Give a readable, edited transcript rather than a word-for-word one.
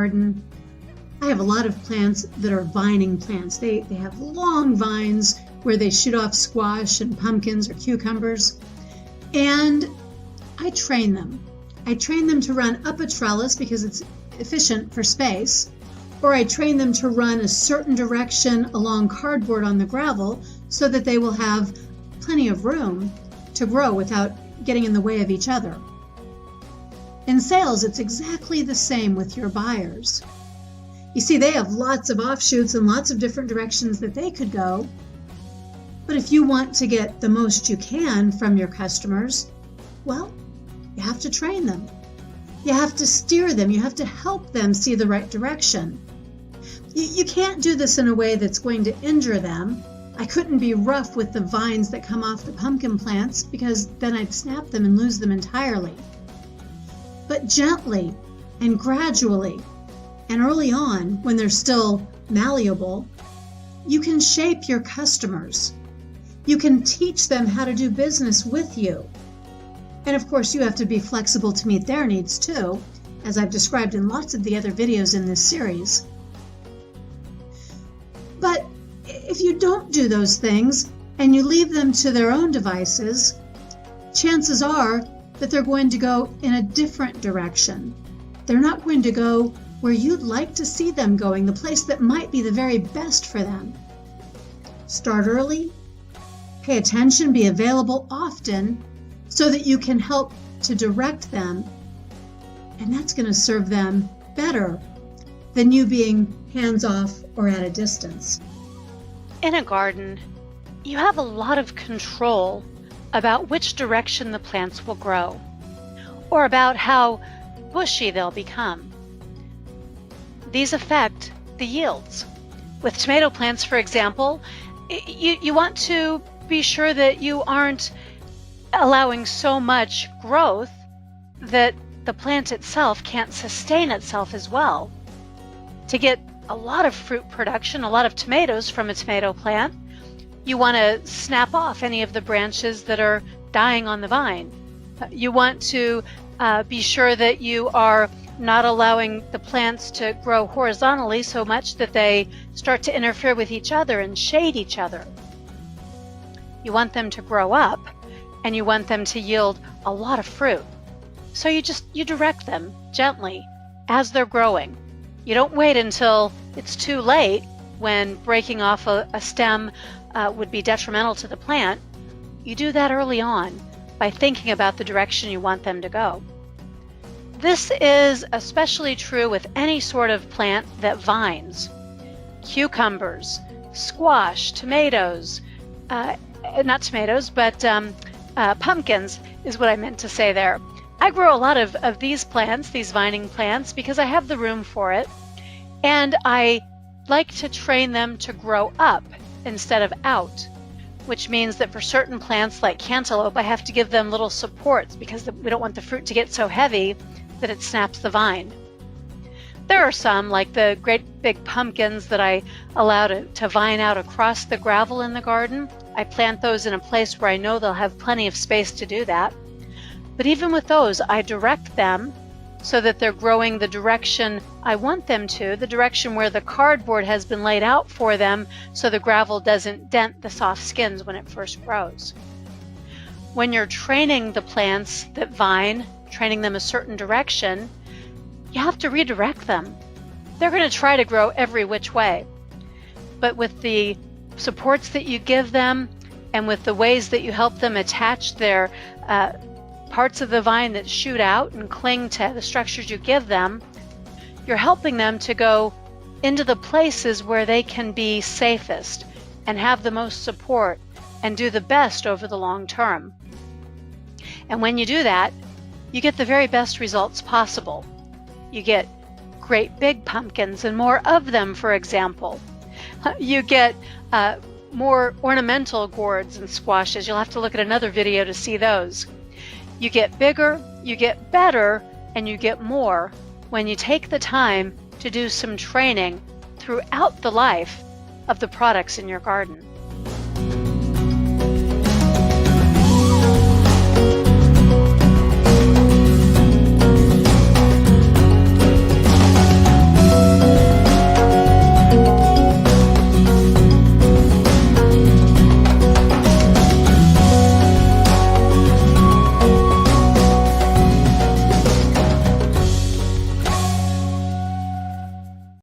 garden. I have a lot of plants that are vining plants. They have long vines where they shoot off squash and pumpkins or cucumbers. And I train them. I train them to run up a trellis because it's efficient for space, or I train them to run a certain direction along cardboard on the gravel so that they will have plenty of room to grow without getting in the way of each other. In sales, it's exactly the same with your buyers. You see, they have lots of offshoots and lots of different directions that they could go. But if you want to get the most you can from your customers, well, you have to train them. You have to steer them. You have to help them see the right direction. You can't do this in a way that's going to injure them. I couldn't be rough with the vines that come off the pumpkin plants because then I'd snap them and lose them entirely. But gently and gradually and early on, when they're still malleable, you can shape your customers. You can teach them how to do business with you. And of course, you have to be flexible to meet their needs too, as I've described in lots of the other videos in this series. But if you don't do those things and you leave them to their own devices, chances are that they're going to go in a different direction. They're not going to go where you'd like to see them going, the place that might be the very best for them. Start early, pay attention, be available often so that you can help to direct them, and that's going to serve them better than you being hands-off or at a distance. In a garden, you have a lot of control about which direction the plants will grow, or about how bushy they'll become. These affect the yields. With tomato plants, for example, you want to be sure that you aren't allowing so much growth that the plant itself can't sustain itself as well. To get a lot of fruit production, a lot of tomatoes from a tomato plant, you want to snap off any of the branches that are dying on the vine. You want to be sure that you are not allowing the plants to grow horizontally so much that they start to interfere with each other and shade each other. You want them to grow up, and you want them to yield a lot of fruit. So you direct them gently as they're growing. You don't wait until it's too late when breaking off a stem would be detrimental to the plant. You do that early on by thinking about the direction you want them to go. This is especially true with any sort of plant that vines. Cucumbers, squash, tomatoes, not tomatoes, but pumpkins is what I meant to say there. I grow a lot of these plants, these vining plants, because I have the room for it, and I like to train them to grow up instead of out, which means that for certain plants like cantaloupe, I have to give them little supports because we don't want the fruit to get so heavy that it snaps the vine. There are some, like the great big pumpkins, that I allow to vine out across the gravel in the garden. I plant those in a place where I know they'll have plenty of space to do that. But even with those, I direct them so that they're growing the direction I want them to, the direction where the cardboard has been laid out for them so the gravel doesn't dent the soft skins when it first grows. When you're training the plants that vine, training them a certain direction, you have to redirect them. They're going to try to grow every which way. But with the supports that you give them and with the ways that you help them attach their parts of the vine that shoot out and cling to the structures you give them, you're helping them to go into the places where they can be safest and have the most support and do the best over the long term. And when you do that, you get the very best results possible. You get great big pumpkins and more of them, for example. You get more ornamental gourds and squashes. You'll have to look at another video to see those. You get bigger, you get better, and you get more when you take the time to do some training throughout the life of the products in your garden.